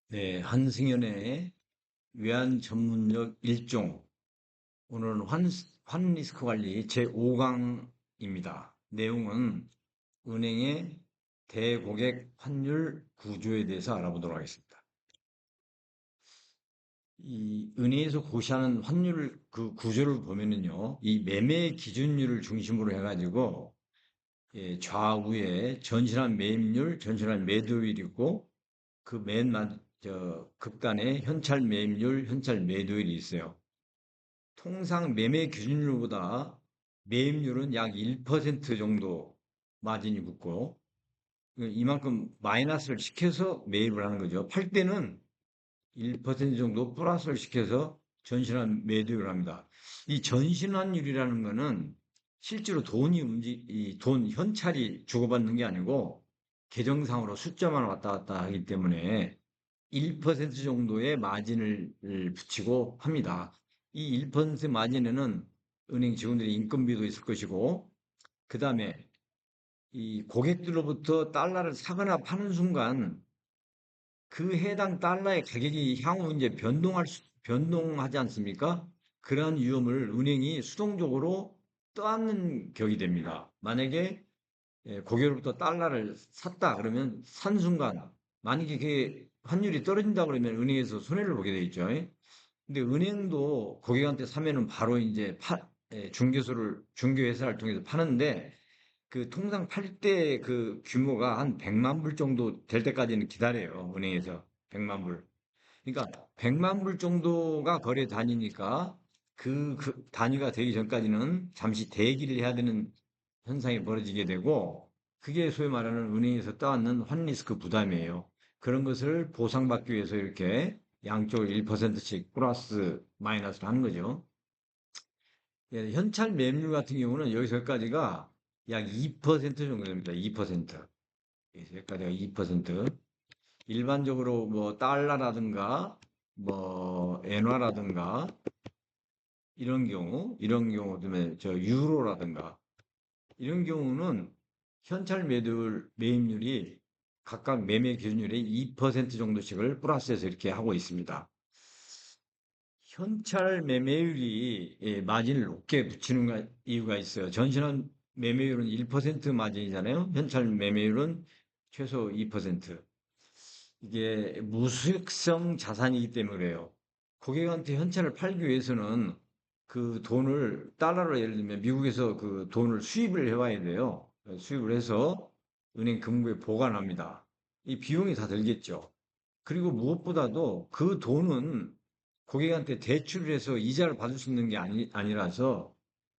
네, 한승연의 외환 전문력 1종. 오늘은 환리스크 관리 제5강입니다. 내용은 은행의 대고객 환율 구조에 대해서 알아보도록 하겠습니다. 이 은행에서 고시하는 환율 그 구조를 보면은요, 이 매매 기준율을 중심으로 해가지고 좌우에 전신한 매입률, 전신한 매도율이고 그 극단에 현찰 매입률, 현찰 매도율이 있어요. 통상 매매 기준율보다 매입률은 약 1% 정도 마진이 붙고 이만큼 마이너스를 시켜서 매입을 하는 거죠. 팔 때는 1% 정도 플러스를 시켜서 전신한 매도를 합니다. 이 전신환율이라는 거는 실제로 돈 현찰이 주고받는 게 아니고 계정상으로 숫자만 왔다 갔다 하기 때문에 1% 정도의 마진을 붙이고 합니다. 이 1% 마진에는 은행 직원들의 인건비도 있을 것이고, 그 다음에 이 고객들로부터 달러를 사거나 파는 순간 그 해당 달러의 가격이 향후 이제 변동하지 않습니까? 그러한 위험을 은행이 수동적으로 떠안는 격이 됩니다. 만약에 고객으로부터 달러를 샀다 그러면 산 순간 만약에 그게 환율이 떨어진다 그러면 은행에서 손해를 보게 돼 있죠. 근데 은행도 고객한테 사면은 바로 이제 중개회사를 통해서 파는데 그 통상 팔 때 그 규모가 한 100만 불 정도 될 때까지는 기다려요. 은행에서 100만 불. 그러니까 100만 불 정도가 거래 단위니까 그 단위가 되기 전까지는 잠시 대기를 해야 되는 현상이 벌어지게 되고 그게 소위 말하는 은행에서 떠안는 환리스크 부담이에요. 그런 것을 보상받기 위해서 이렇게 양쪽을 1%씩 플러스 마이너스를 하는 거죠. 예, 현찰 매물 같은 경우는 여기서까지가 약 2% 정도 됩니다. 2%. 여기까지가 2%. 일반적으로 뭐 달러라든가 뭐 엔화라든가 이런 경우 그다음에 저 유로라든가 이런 경우는 현찰 매입률이 각각 매매 기준율의 2% 정도씩을 플러스해서 이렇게 하고 있습니다. 현찰 매매율이 마진을 높게 붙이는 이유가 있어요. 전신한 매매율은 1% 마진이잖아요. 현찰 매매율은 최소 2%. 이게 무수익성 자산이기 때문에 그래요. 고객한테 현찰을 팔기 위해서는 그 돈을 달러로 예를 들면 미국에서 그 돈을 수입을 해와야 돼요. 수입을 해서 은행 금고에 보관합니다. 이 비용이 다 들겠죠. 그리고 무엇보다도 그 돈은 고객한테 대출을 해서 이자를 받을 수 있는 게 아니라서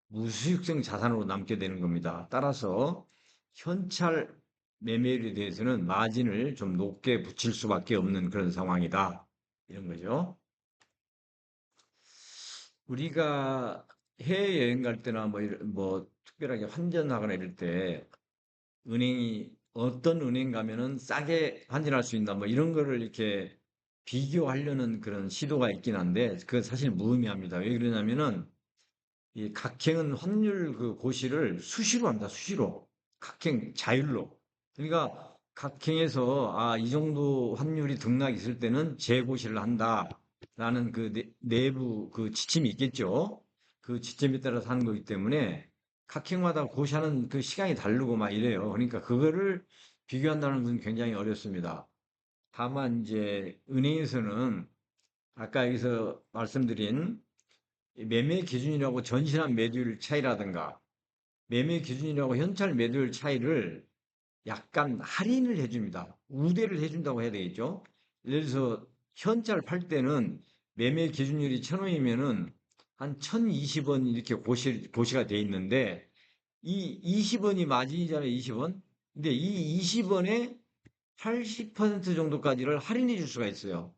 무수익성 자산으로 남게 되는 겁니다. 따라서 현찰 매매율에 대해서는 마진을 좀 높게 붙일 수밖에 없는 그런 상황이다. 이런 거죠. 우리가 해외여행 갈 때나 뭐 특별하게 환전하거나 이럴 때 은행이 어떤 은행 가면은 싸게 환전할 수 있나 뭐 이런 거를 이렇게 비교하려는 그런 시도가 있긴 한데 그건 사실 무의미합니다. 왜 그러냐면은 이 각행은 환율 그 고시를 수시로 합니다. 수시로. 각행 자율로. 그러니까 각행에서 이 정도 환율이 등락이 있을 때는 재고시를 한다라는 그 내부 그 지침이 있겠죠. 그 지침에 따라서 하는 거기 때문에 각행마다 고시하는 그 시간이 다르고 막 이래요. 그러니까 그거를 비교한다는 건 굉장히 어렵습니다. 다만 이제 은행에서는 아까 여기서 말씀드린 매매 기준이라고 전신한 매도율 차이라든가 매매 기준이라고 현찰 매도율 차이를 약간 할인을 해줍니다. 우대를 해준다고 해야 되겠죠? 예를 들어서 현찰 팔 때는 매매 기준율이 1,000원이면은 한 1,020원 이렇게 고시가 돼 있는데 이 20원이 마진이잖아요, 20원. 근데 이 20원에 80% 정도까지를 할인해 줄 수가 있어요.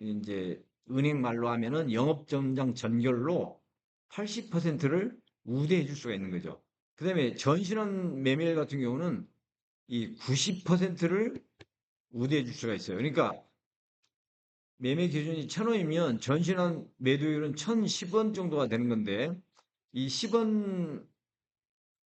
이제 은행 말로 하면은 영업점장 전결로 80%를 우대해 줄 수가 있는 거죠. 그 다음에 전신원 매매 같은 경우는 이 90%를 우대해 줄 수가 있어요. 그러니까 매매 기준이 1,000원이면 전신원 매도율은 1,010원 정도가 되는 건데 이 10원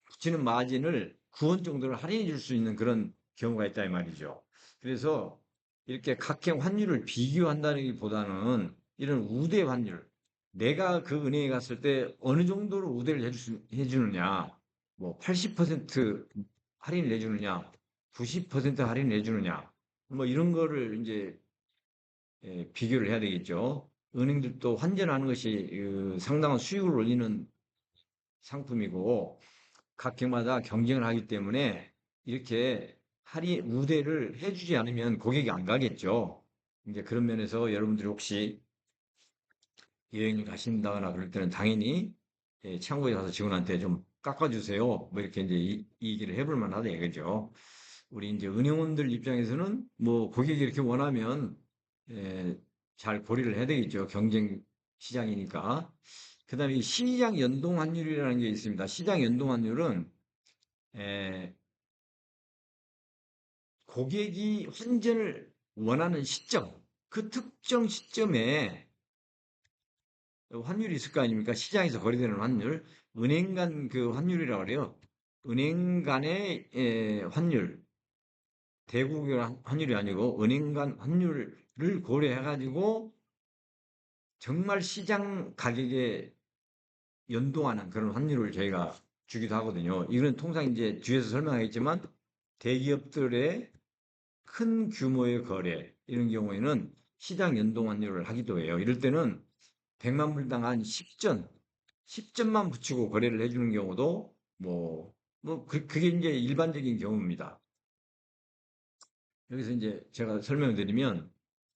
붙이는 마진을 9원 정도를 할인해 줄 수 있는 그런 경우가 있다 이 말이죠. 그래서 이렇게 각형 환율을 비교한다기보다는 이런 우대 환율, 내가 그 은행에 갔을 때 어느 정도로 우대를 해주느냐, 뭐 80% 할인을 내주느냐, 90% 할인을 내주느냐, 뭐 이런 거를 이제 비교를 해야 되겠죠. 은행들도 환전하는 것이 상당한 수익을 올리는 상품이고 각각마다 경쟁을 하기 때문에 이렇게 할인 우대를 해주지 않으면 고객이 안 가겠죠. 이제 그런 면에서 여러분들이 혹시 여행을 가신다거나 그럴 때는 당연히 창구에 가서 직원한테 좀 깎아주세요. 뭐 이렇게 이제 이 얘기를 해볼 만하다 이거죠. 우리 이제 은행원들 입장에서는 뭐 고객이 이렇게 원하면 에, 잘 고려를 해야 되겠죠. 경쟁 시장이니까. 그다음에 이 시장 연동 환율이라는 게 있습니다. 시장 연동 환율은 에, 고객이 환전을 원하는 시점, 그 특정 시점에 환율이 있을 거 아닙니까? 시장에서 거래되는 환율, 은행 간 그 환율이라고 그래요. 은행 간의 환율, 대국의 환율이 아니고 은행 간 환율을 고려해가지고 정말 시장 가격에 연동하는 그런 환율을 저희가 주기도 하거든요. 이건 통상 이제 뒤에서 설명하겠지만 대기업들의 큰 규모의 거래 이런 경우에는 시장 연동 환율을 하기도 해요. 이럴 때는 100만 불당 한 10전만 붙이고 거래를 해주는 경우도 그게 이제 일반적인 경우입니다. 여기서 이제 제가 설명을 드리면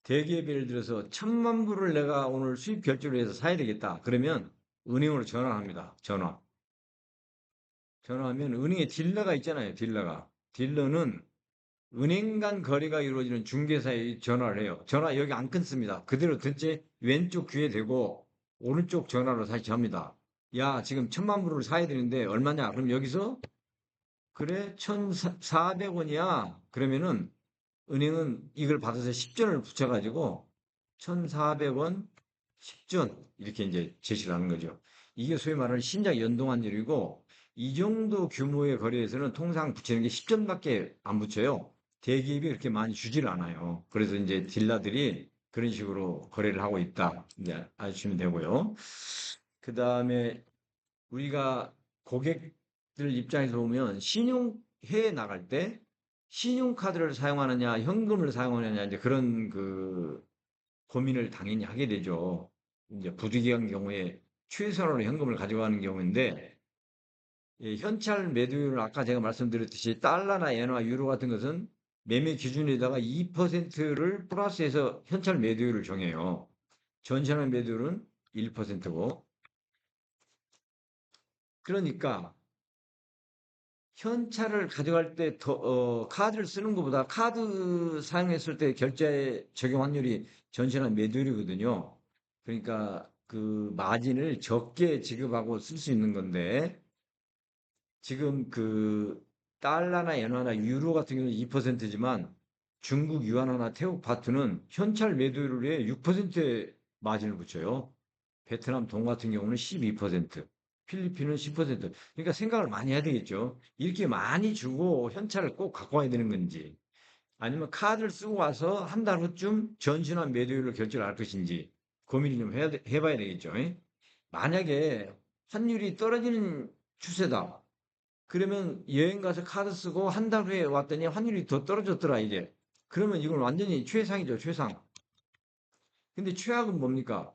대기업이 예를 들어서 1,000만 불을 내가 오늘 수입 결제를 해서 사야 되겠다. 그러면 은행으로 전화합니다. 전화하면 은행에 딜러가 있잖아요. 딜러는 은행 간 거래가 이루어지는 중개사에 전화를 해요. 전화 여기 안 끊습니다. 그대로 듣지 왼쪽 귀에 대고 오른쪽 전화로 다시 합니다. 야, 지금 1,000만 불을 사야 되는데 얼마냐? 그럼 여기서 그래 1,400원이야. 그러면은 은행은 이걸 받아서 10전을 붙여가지고 1,400원 10전 이렇게 이제 제시를 하는 거죠. 이게 소위 말하는 신작 연동환율이고 이 정도 규모의 거래에서는 통상 붙이는 게 10전밖에 안 붙여요. 대기업이 그렇게 많이 주지를 않아요. 그래서 이제 딜러들이 그런 식으로 거래를 하고 있다. 이제 아시면 되고요. 그 다음에 우리가 고객들 입장에서 보면 신용해외 나갈 때 신용카드를 사용하느냐, 현금을 사용하느냐, 이제 그런 그 고민을 당연히 하게 되죠. 이제 부득이한 경우에 최선으로 현금을 가져가는 경우인데, 현찰 매도율은 아까 제가 말씀드렸듯이 달러나 엔화, 유로 같은 것은 매매 기준에다가 2%를 플러스해서 현찰 매도율을 정해요. 전시하는 매도율은 1%고. 그러니까 현찰을 가져갈 때 카드를 쓰는 것보다 카드 사용했을 때 결제 적용 확률이 전세는 매도율이거든요. 그러니까 그 마진을 적게 지급하고 쓸 수 있는 건데 지금 그 달러나 엔화나 유로 같은 경우는 2%지만 중국 유안화나 태국 바트는 현찰 매도율에 6%의 마진을 붙여요. 베트남 동 같은 경우는 12%, 필리핀은 10%. 그러니까 생각을 많이 해야 되겠죠. 이렇게 많이 주고 현찰을 꼭 갖고 와야 되는 건지, 아니면 카드를 쓰고 와서 한 달 후쯤 전신한 매도율을 결제를 할 것인지 고민을 좀 해봐야 되겠죠. 만약에 환율이 떨어지는 추세다. 그러면 여행 가서 카드 쓰고 한 달 후에 왔더니 환율이 더 떨어졌더라, 이게. 그러면 이건 완전히 최상이죠, 최상. 근데 최악은 뭡니까?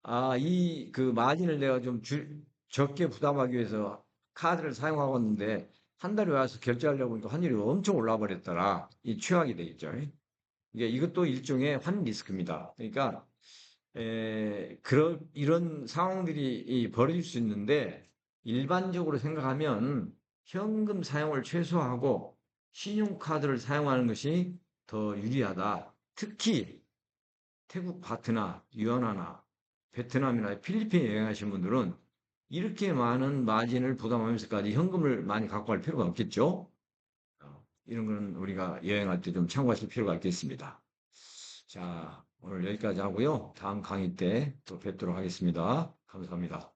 아, 이 그 마진을 내가 좀 적게 부담하기 위해서 카드를 사용하고 있는데 한 달에 와서 결제하려고 하니까 환율이 엄청 올라 버렸더라. 이 최악이 되겠죠. 이게 이것도 일종의 환 리스크입니다. 그러니까 그런 이런 상황들이 벌어질 수 있는데 일반적으로 생각하면 현금 사용을 최소화하고 신용카드를 사용하는 것이 더 유리하다. 특히 태국 바트나 유안화나 베트남이나 필리핀에 여행하신 분들은 이렇게 많은 마진을 부담하면서까지 현금을 많이 갖고 갈 필요가 없겠죠? 이런 거는 우리가 여행할 때 좀 참고하실 필요가 있겠습니다. 자, 오늘 여기까지 하고요. 다음 강의 때 또 뵙도록 하겠습니다. 감사합니다.